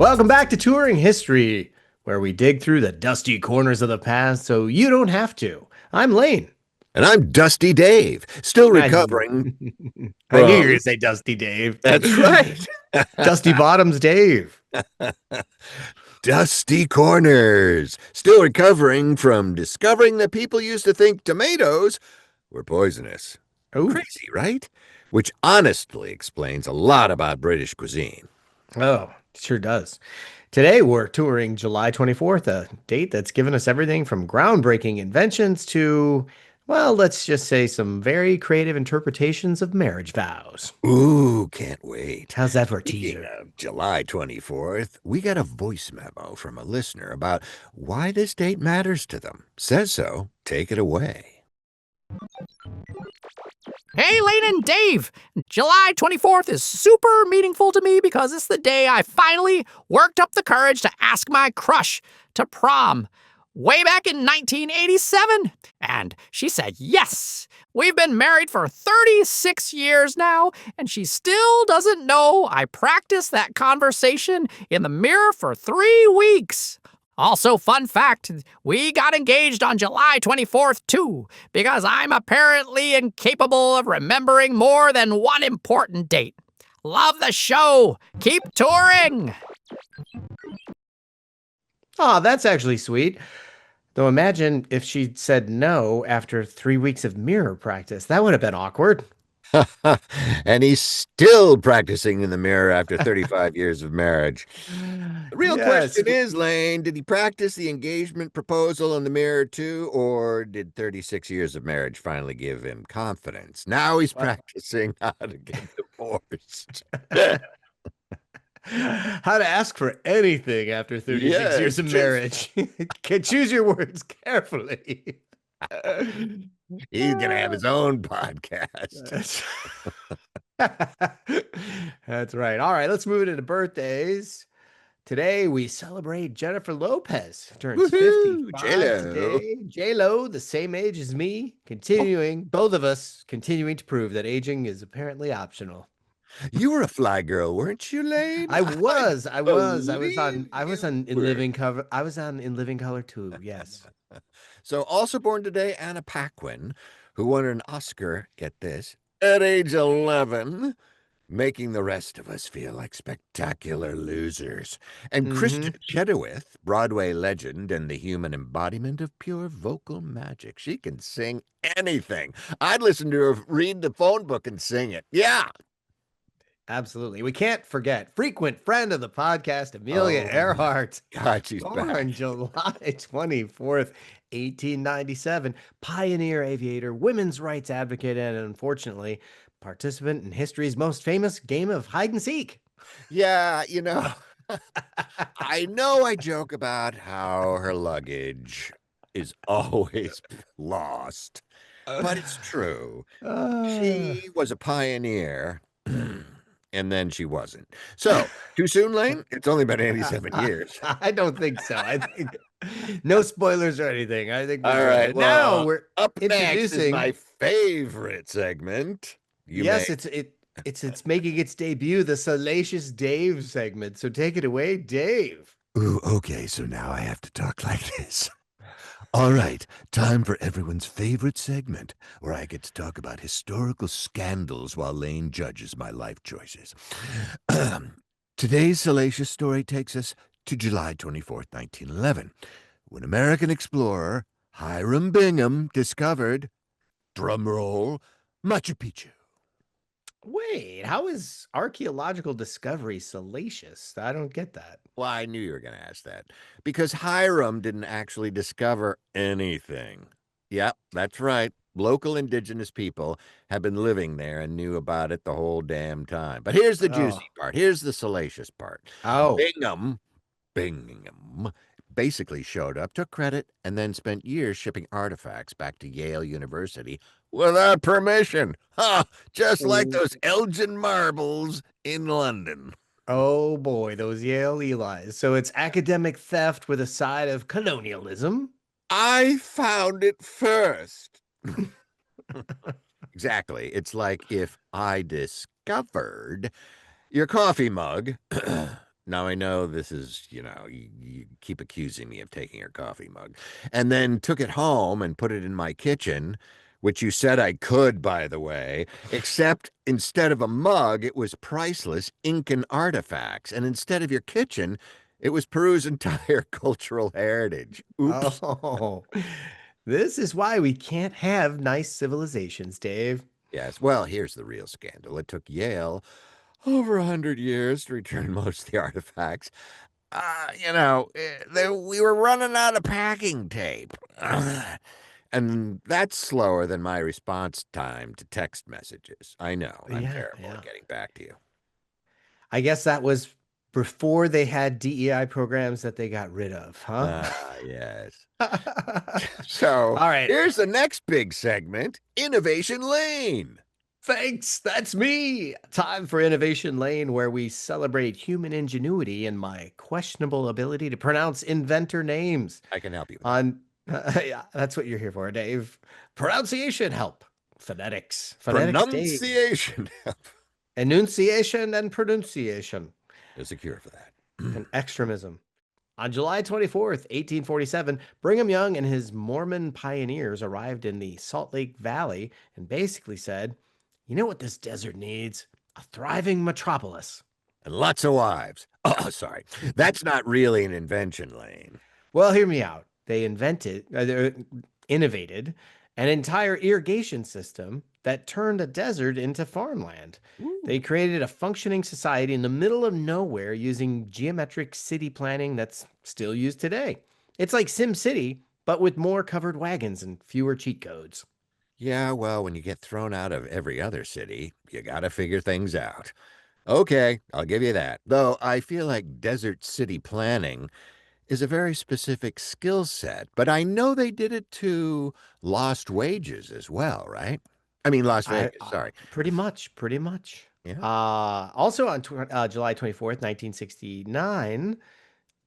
Welcome back to Touring History, where we dig through the dusty corners of the past so you don't have to. I'm Lane. And I'm Dusty Dave, still I, recovering I knew you were from. going to say Dusty Dave. That's right. Dusty Bottoms Dave. Dusty Corners, still recovering from discovering that people used to think tomatoes were poisonous. Oh, Crazy, right? Which honestly explains a lot about British cuisine. oh, sure does. Today we're touring July 24th, a date that's given us everything from groundbreaking inventions to, well, let's just say some very creative interpretations of marriage vows. Ooh, can't wait. How's that for a Speaking teaser? of July 24th, we got a voice memo from a listener about why this date matters to them. Says so. Take it away. Hey, Lane and Dave! July 24th is super meaningful to me because it's the day I finally worked up the courage to ask my crush to prom. Way back in 1987. And she said yes. We've been married for 36 years now, and she still doesn't know I practiced that conversation in the mirror for 3 weeks. Also, fun fact, we got engaged on July 24th, too, because I'm apparently incapable of remembering more than one important date. Love the show! Keep touring! Oh, that's actually sweet. Though imagine if she'd said no after 3 weeks of mirror practice. That would have been awkward. And he's still practicing in the mirror after 35 years of marriage. The real Yes. question is, Lane, did he practice the engagement proposal in the mirror too, or did 36 years of marriage finally give him confidence? Now he's practicing how to get divorced. How to ask for anything after 36 years of just marriage. Can choose your words carefully. he's gonna have his own podcast. That's right. All right, let's move into birthdays. Today we celebrate Jennifer Lopez. Turns Woohoo, 55 J-Lo. today. J-Lo, the same age as me, both of us continuing to prove that aging is apparently optional. You were a fly girl, weren't you, Lane? I was. I was believe on In you Living Cover. I was on In Living Color too. Yes. So, also born today, Anna Paquin, who won an Oscar, get this, at age 11, making the rest of us feel like spectacular losers. And Mm-hmm. Kristen Chenoweth, Broadway legend and the human embodiment of pure vocal magic. She can sing anything. I'd listen to her read the phone book and sing it. Yeah. Absolutely. We can't forget frequent friend of the podcast, Amelia Earhart, God, she's born back. July 24th, 1897, pioneer aviator, women's rights advocate, and unfortunately, participant in history's most famous game of hide and seek. Yeah, I know I joke about how her luggage is always lost, but it's true. She was a pioneer, and then she wasn't. So, too soon, Lane? It's only been 87 years. I don't think so. I think no spoilers or anything. I think we're All good. right, And now well, we're up next is introducing. my favorite segment. Yes, it's making its debut, the Salacious Dave segment. So take it away, Dave. Ooh, okay, so now I have to talk like this. All right, time for everyone's favorite segment, where I get to talk about historical scandals while Lane judges my life choices. Today's salacious story takes us to July 24th, 1911, when American explorer Hiram Bingham discovered, drumroll, Machu Picchu. Wait, how is archaeological discovery salacious? I don't get that. Well, I knew you were going to ask that, because Hiram didn't actually discover anything. Yep, that's right. Local indigenous people have been living there and knew about it the whole damn time. But here's the Oh, juicy part. Here's the salacious part. oh, Bingham basically showed up, took credit, and then spent years shipping artifacts back to Yale University without permission. Huh, just like those Elgin marbles in London. oh boy, those Yale Eli's. So it's academic theft with a side of colonialism. I found it first. Exactly. It's like if I discovered your coffee mug Now I know this is, you keep accusing me of taking your coffee mug. And then took it home and put it in my kitchen, which you said I could, by the way, except instead of a mug, it was priceless Incan artifacts. And instead of your kitchen, it was Peru's entire cultural heritage. Oops. Oh, this is why we can't have nice civilizations, Dave. Yes. Well, here's the real scandal. It took Yale over 100 years to return most of the artifacts. We were running out of packing tape. And that's slower than my response time to text messages. I know, I'm Yeah, terrible at yeah. getting back to you. I guess that was before they had DEI programs that they got rid of, huh? Ah, yes. So All right. here's the next big segment, Innovation Lane. Thanks. That's me. Time for Innovation Lane, where we celebrate human ingenuity and my questionable ability to pronounce inventor names. I can help you with that. On Yeah, that's what you're here for, Dave. Pronunciation help. Phonetics. Phonetics, Dave. Pronunciation. Enunciation and pronunciation. There's a cure for that. And extremism. On July 24th, 1847, Brigham Young and his Mormon pioneers arrived in the Salt Lake Valley and basically said, you know what this desert needs? A thriving metropolis. And lots of wives. Oh, sorry. That's not really an invention, Lane. Well, hear me out. They innovated an entire irrigation system that turned a desert into farmland. They Ooh. created a functioning society in the middle of nowhere using geometric city planning that's still used today. It's like Sim City, but with more covered wagons and fewer cheat codes. Yeah, well, when you get thrown out of every other city, you gotta figure things out. Okay, I'll give you that. Though I feel like desert city planning is a very specific skill set, but I know they did it to Lost Wages as well, right? I mean, Las I Vegas, sorry. Pretty much, pretty much. Yeah. Also on July 24th, 1969,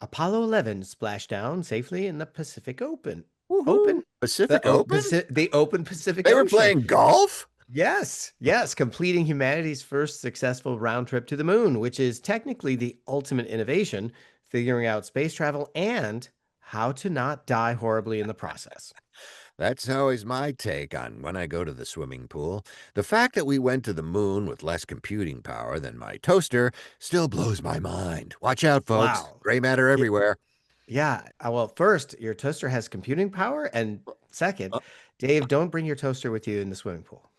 Apollo 11 splashed down safely in the Pacific Open. Woohoo. Open? Pacific Open? The open Pacific They were Ocean. playing golf? Yes, yes, completing humanity's first successful round trip to the moon, which is technically the ultimate innovation, figuring out space travel and how to not die horribly in the process. That's always my take on when I go to the swimming pool. The fact that we went to the moon with less computing power than my toaster still blows my mind. Watch out, folks. Wow. Gray matter Y- everywhere. Yeah. Well, first, your toaster has computing power. And second, Dave, don't bring your toaster with you in the swimming pool.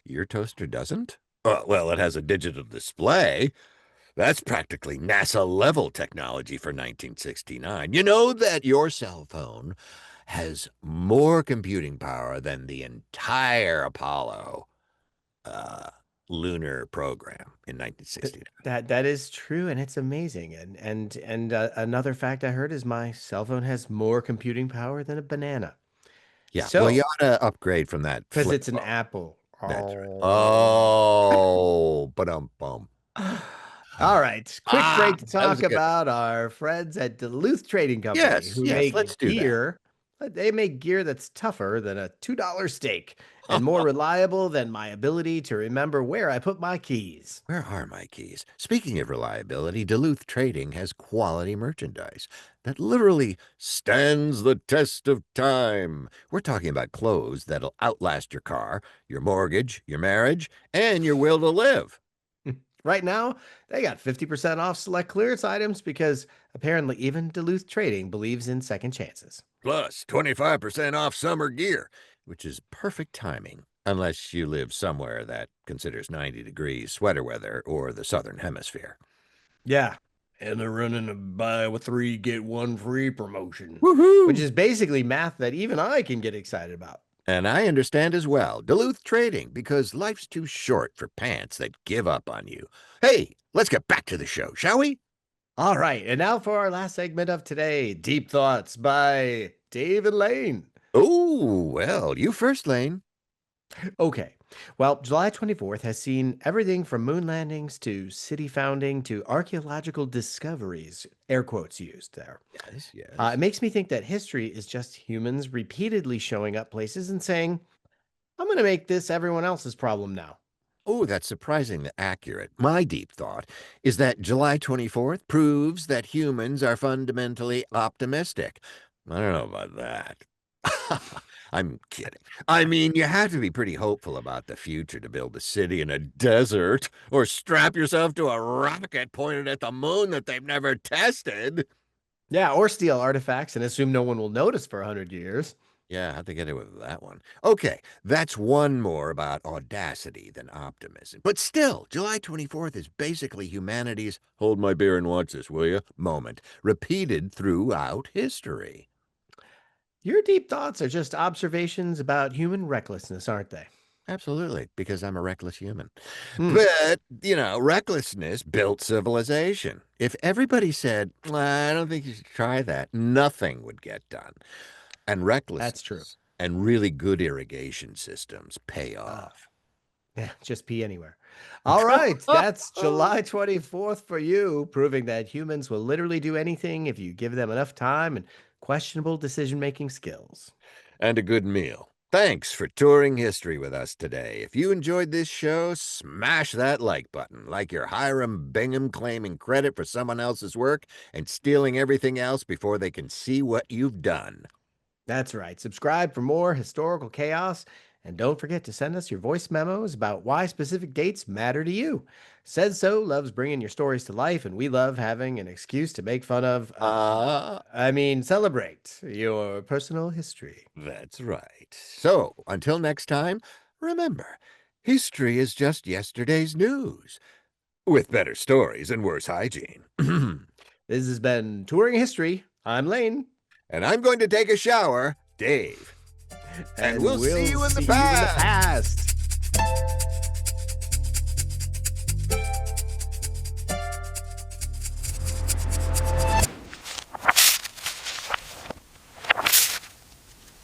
Your toaster doesn't? Well, it has a digital display. That's practically NASA level technology for 1969. You know that your cell phone has more computing power than the entire Apollo uh, lunar program in Th- 1969. that is true, and it's amazing. And another fact I heard is my cell phone has more computing power than a banana. Yeah, well, you So, ought to upgrade from that because flip it's an phone. Apple. That's right. Oh. Oh, but bum. All right, quick break to That was talk a good one. about our friends at Duluth Trading Company Yes, who yes, let's make do that. gear. They make gear that's tougher than a $2 steak and more reliable than my ability to remember where I put my keys. Where are my keys? Speaking of reliability, Duluth Trading has quality merchandise that literally stands the test of time. We're talking about clothes that'll outlast your car, your mortgage, your marriage, and your will to live. Right now, they got 50% off select clearance items because apparently even Duluth Trading believes in second chances. Plus 25% off summer gear, which is perfect timing, unless you live somewhere that considers 90 degrees sweater weather or the southern hemisphere. Yeah. And they're running a buy with three, get one free promotion, which Woohoo! is basically math that even I can get excited about. And I understand as well, Duluth Trading, because life's too short for pants that give up on you. Hey, let's get back to the show, shall we? All right. And now for our last segment of today, Deep Thoughts by Dave and Lane. Oh, well, you first, Lane. Okay. Well, July 24th has seen everything from moon landings to city founding to archaeological discoveries, air quotes used there. Yes, It yes. makes me think that history is just humans repeatedly showing up places and saying, I'm going to make this everyone else's problem now. Oh, that's surprisingly accurate. My deep thought is that July 24th proves that humans are fundamentally optimistic. I don't know about that. I'm kidding. I mean, you have to be pretty hopeful about the future to build a city in a desert or strap yourself to a rocket pointed at the moon that they've never tested. Yeah, or steal artifacts and assume no one will notice for 100 years. Yeah, how'd they get away with that one? Okay, that's one more about audacity than optimism. But still, July 24th is basically humanity's hold my beer and watch this, will you? Moment, repeated throughout history. Your deep thoughts are just observations about human recklessness, aren't they? Absolutely, because I'm a reckless human. Hmm, But, recklessness built civilization. If everybody said, I don't think you should try that, nothing would get done. And that's true. recklessness and really good irrigation systems pay Ah, off. yeah, just pee anywhere. All right, that's July 24th for you, proving that humans will literally do anything if you give them enough time and questionable decision-making skills. And a good meal. Thanks for touring history with us today. If you enjoyed this show, smash that like button, like you're Hiram Bingham claiming credit for someone else's work and stealing everything else before they can see what you've done. That's right. Subscribe for more historical chaos. And don't forget to send us your voice memos about why specific dates matter to you. Said So loves bringing your stories to life, and we love having an excuse to make fun of, Ah, celebrate your personal history. that's right. So, until next time, remember, history is just yesterday's news, with better stories and worse hygiene. This has been Touring History. I'm Lane, And I'm going to take a shower, Dave. And and we'll see we'll you in the see you in the past. past.